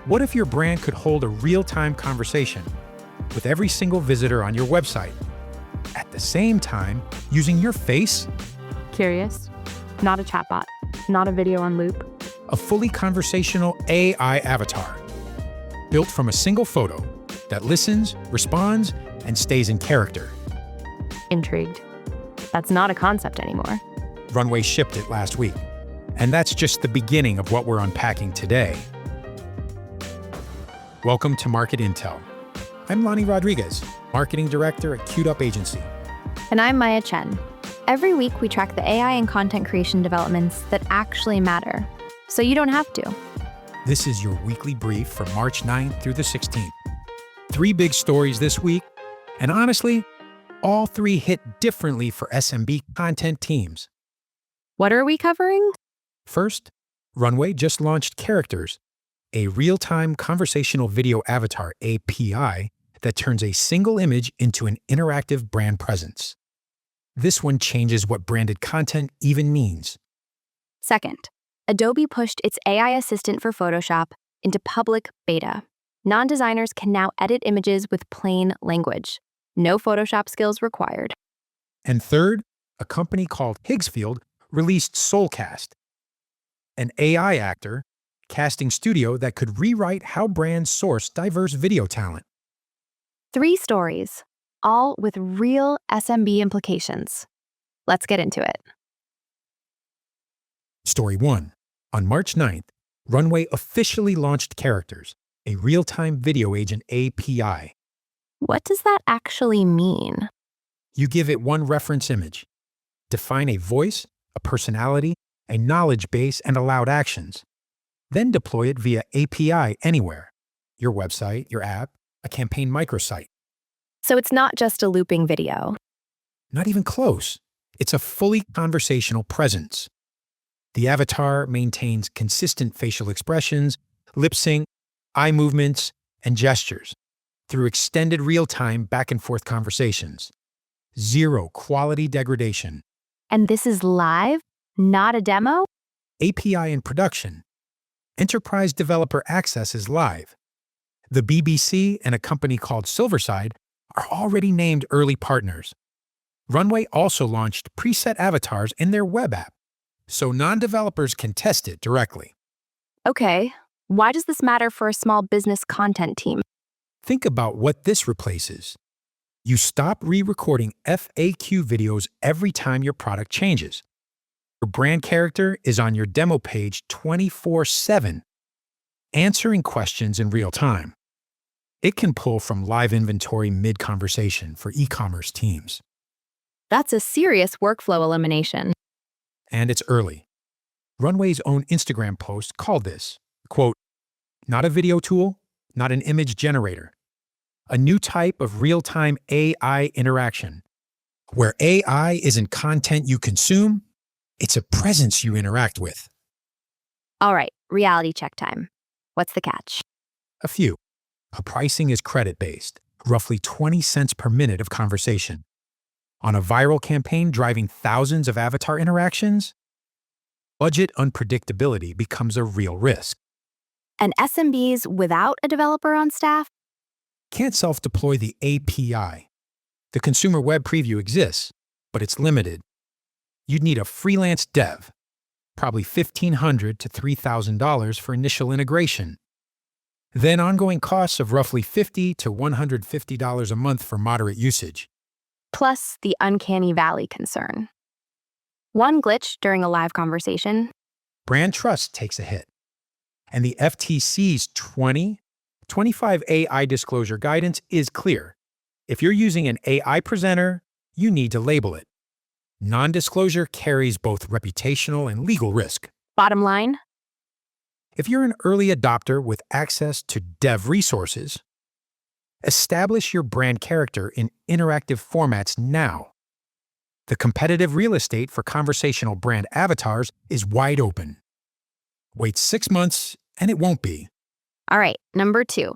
What if your brand could hold a real-time conversation with every single visitor on your website, at the same time using your face? Curious? Not a chatbot, not a video on loop. A fully conversational AI avatar, built from a single photo that listens, responds, and stays in character. Intrigued. That's not a concept anymore. Runway shipped it last week, and that's just the beginning of what we're unpacking today. Welcome to MarketIntel. I'm Lonnie Rodriguez, Marketing Director at Queued Up Agency. And I'm Maya Chen. Every week, we track the AI and content creation developments that actually matter, so you don't have to. This is your weekly brief from March 9th through the 16th. 3 big stories this week, and honestly, all 3 hit differently for SMB content teams. What are we covering? First, Runway just launched Characters, a real-time conversational video avatar API that turns a single image into an interactive brand presence. This one changes what branded content even means. Second, Adobe pushed its AI Assistant for Photoshop into public beta. Non-designers can now edit images with plain language. No Photoshop skills required. And third, a company called Higgsfield released Soul Cast, an AI actor casting studio that could rewrite how brands source diverse video talent. 3 stories, all with real SMB implications. Let's get into it. Story 1. On March 9th, Runway officially launched Characters, a real-time video agent API. What does that actually mean? You give it one reference image, define a voice, a personality, a knowledge base, and allowed actions. Then deploy it via API anywhere. Your website, your app, a campaign microsite. So it's not just a looping video. Not even close. It's a fully conversational presence. The avatar maintains consistent facial expressions, lip sync, eye movements, and gestures through extended real-time back-and-forth conversations. 0 quality degradation. And this is live, not a demo? API in production. Enterprise Developer Access is live. The BBC and a company called Silverside are already named early partners. Runway also launched preset avatars in their web app, so non-developers can test it directly. Okay, why does this matter for a small business content team? Think about what this replaces. You stop re-recording FAQ videos every time your product changes. Your brand character is on your demo page 24/7, answering questions in real time. It can pull from live inventory mid-conversation for e-commerce teams. That's a serious workflow elimination. And it's early. Runway's own Instagram post called this, quote, not a video tool, not an image generator. A new type of real-time AI interaction, where AI isn't content you consume, it's a presence you interact with. All right, reality check time. What's the catch? A few. Pricing is credit-based, roughly 20 cents per minute of conversation. On a viral campaign driving thousands of avatar interactions, budget unpredictability becomes a real risk. And SMBs without a developer on staff? Can't self-deploy the API. The consumer web preview exists, but it's limited. You'd need a freelance dev, probably $1,500 to $3,000 for initial integration. Then ongoing costs of roughly $50 to $150 a month for moderate usage. Plus the uncanny valley concern. One glitch during a live conversation. Brand trust takes a hit. And the FTC's 2025 AI disclosure guidance is clear. If you're using an AI presenter, you need to label it. Non-disclosure carries both reputational and legal risk. Bottom line? If you're an early adopter with access to dev resources, establish your brand character in interactive formats now. The competitive real estate for conversational brand avatars is wide open. Wait 6 months and it won't be. All right, number 2.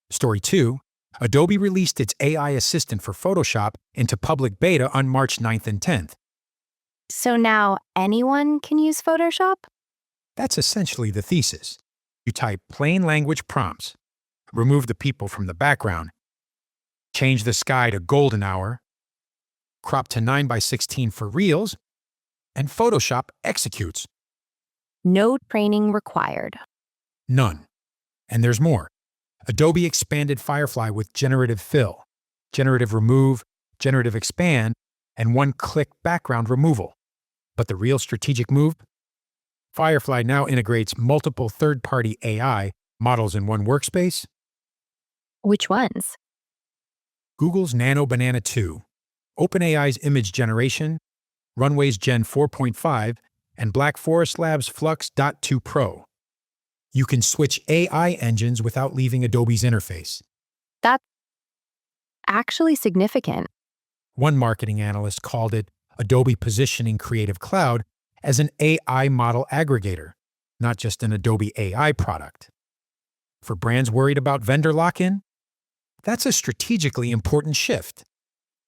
Story 2. Adobe released its AI Assistant for Photoshop into public beta on March 9th and 10th. So now anyone can use Photoshop? That's essentially the thesis. You type plain language prompts, remove the people from the background, change the sky to golden hour, crop to 9:16 for reels, and Photoshop executes. No training required. None. And there's more. Adobe expanded Firefly with generative fill, generative remove, generative expand, and one-click background removal. But the real strategic move? Firefly now integrates multiple third-party AI models in one workspace. Which ones? Google's Nano Banana 2, OpenAI's image generation, Runway's Gen 4.5, and Black Forest Labs' Flux.2 Pro. You can switch AI engines without leaving Adobe's interface. That's actually significant. One marketing analyst called it Adobe positioning Creative Cloud as an AI model aggregator, not just an Adobe AI product. For brands worried about vendor lock-in, that's a strategically important shift.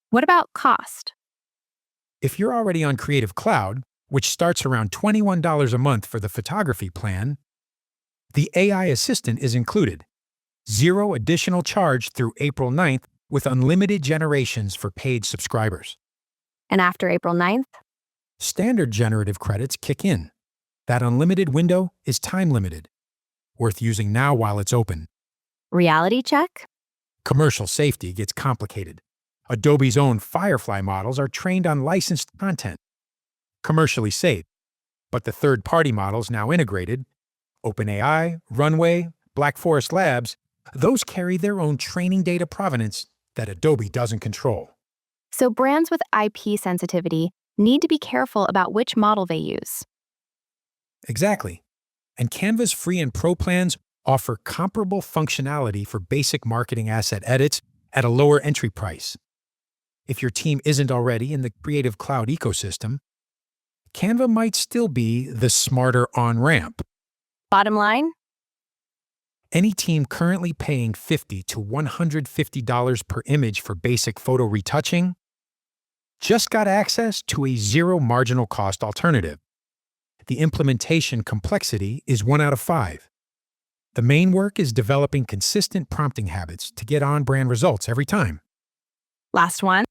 What about cost? If you're already on Creative Cloud, which starts around $21 a month for the photography plan, the AI Assistant is included. Zero additional charge through April 9th with unlimited generations for paid subscribers. And after April 9th? Standard generative credits kick in. That unlimited window is time-limited, worth using now while it's open. Reality check? Commercial safety gets complicated. Adobe's own Firefly models are trained on licensed content. Commercially safe, but the third-party models now integrated, OpenAI, Runway, Black Forest Labs, those carry their own training data provenance that Adobe doesn't control. So brands with IP sensitivity need to be careful about which model they use. Exactly. And Canva's free and pro plans offer comparable functionality for basic marketing asset edits at a lower entry price. If your team isn't already in the Creative Cloud ecosystem, Canva might still be the smarter on-ramp. Bottom line? Any team currently paying $50 to $150 per image for basic photo retouching just got access to a zero marginal cost alternative. The implementation complexity is 1 out of 5. The main work is developing consistent prompting habits to get on-brand results every time. Last one.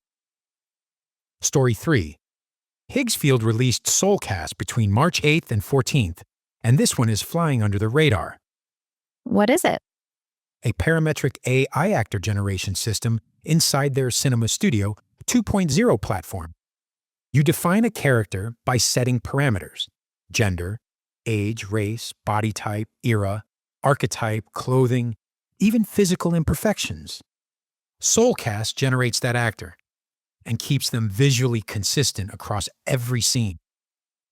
Story 3. Higgsfield released Soul Cast between March 8th and 14th, and this one is flying under the radar. What is it? A parametric AI actor generation system inside their Cinema Studio 2.0 platform. You define a character by setting parameters: gender, age, race, body type, era, archetype, clothing, even physical imperfections. Soulcast generates that actor and keeps them visually consistent across every scene.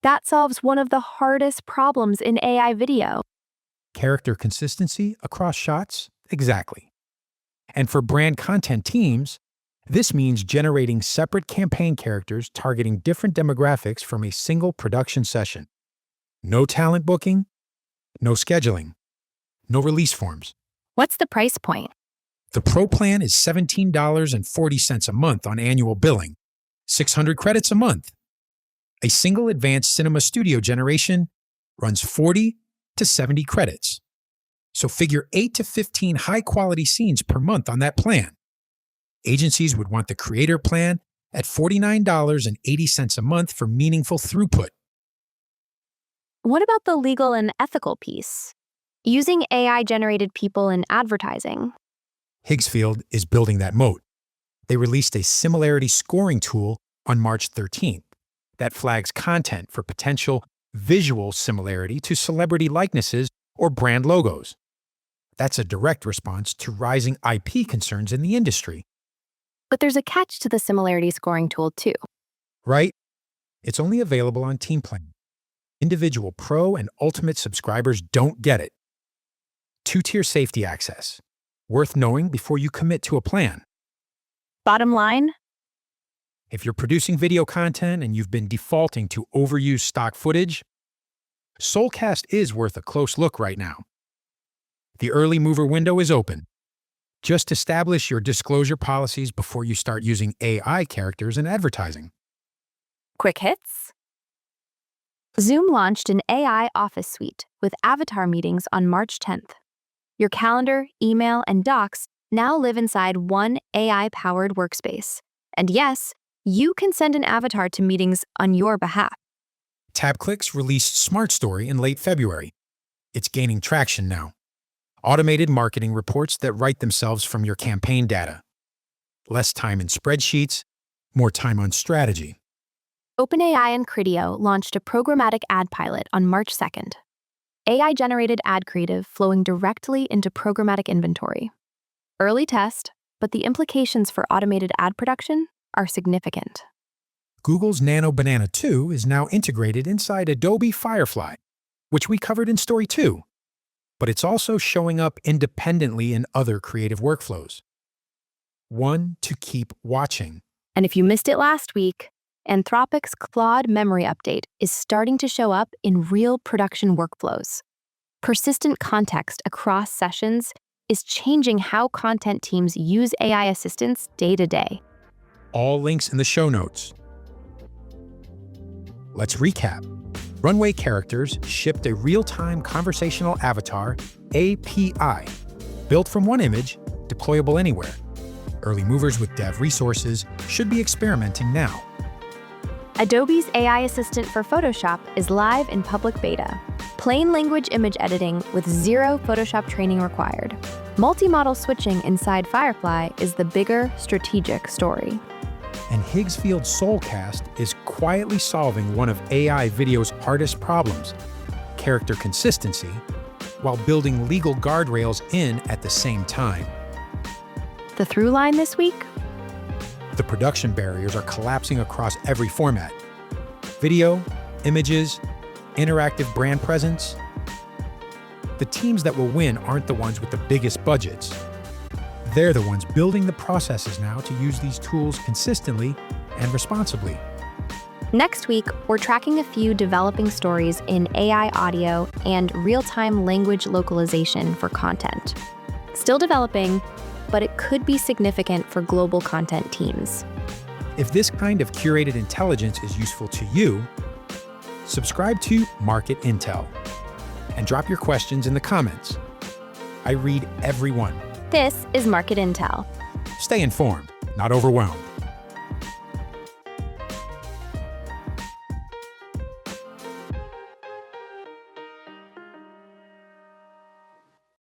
That solves one of the hardest problems in AI video. Character consistency across shots? Exactly. And for brand content teams, this means generating separate campaign characters targeting different demographics from a single production session. No talent booking, no scheduling, no release forms. What's the price point? The Pro plan is $17.40 a month on annual billing, 600 credits a month. A single advanced Cinema Studio generation runs 40 to 70 credits. So figure 8 to 15 high-quality scenes per month on that plan. Agencies would want the Creator plan at $49.80 a month for meaningful throughput. What about the legal and ethical piece? Using AI-generated people in advertising. Higgsfield is building that moat. They released a similarity scoring tool on March 13th that flags content for potential visual similarity to celebrity likenesses or brand logos. That's a direct response to rising IP concerns in the industry. But there's a catch to the similarity scoring tool, too. Right? It's only available on Team Plan. Individual Pro and Ultimate subscribers don't get it. 2-tier safety access. Worth knowing before you commit to a plan. Bottom line? If you're producing video content and you've been defaulting to overused stock footage, Soulcast is worth a close look right now. The early mover window is open. Just establish your disclosure policies before you start using AI characters in advertising. Quick hits? Zoom launched an AI office suite with avatar meetings on March 10th. Your calendar, email, and docs now live inside one AI-powered workspace. And yes, you can send an avatar to meetings on your behalf. TapClicks released SmartStory in late February. It's gaining traction now. Automated marketing reports that write themselves from your campaign data. Less time in spreadsheets, more time on strategy. OpenAI and Criteo launched a programmatic ad pilot on March 2nd. AI-generated ad creative flowing directly into programmatic inventory. Early test, but the implications for automated ad production are significant. Google's Nano Banana 2 is now integrated inside Adobe Firefly, which we covered in Story 2. But it's also showing up independently in other creative workflows. One to keep watching. And if you missed it last week, Anthropic's Claude memory update is starting to show up in real production workflows. Persistent context across sessions is changing how content teams use AI assistants day to day. All links in the show notes. Let's recap. Runway Characters shipped a real-time conversational avatar API, built from one image, deployable anywhere. Early movers with dev resources should be experimenting now. Adobe's AI Assistant for Photoshop is live in public beta. Plain language image editing with zero Photoshop training required. Multi-model switching inside Firefly is the bigger strategic story. And Higgsfield Soul Cast is quietly solving one of AI video's hardest problems, character consistency, while building legal guardrails in at the same time. The through line this week? The production barriers are collapsing across every format. Video, images, interactive brand presence. The teams that will win aren't the ones with the biggest budgets. They're the ones building the processes now to use these tools consistently and responsibly. Next week, we're tracking a few developing stories in AI audio and real-time language localization for content. Still developing, but it could be significant for global content teams. If this kind of curated intelligence is useful to you, subscribe to MarketIntel and drop your questions in the comments. I read every one. This is Market Intel. Stay informed, not overwhelmed.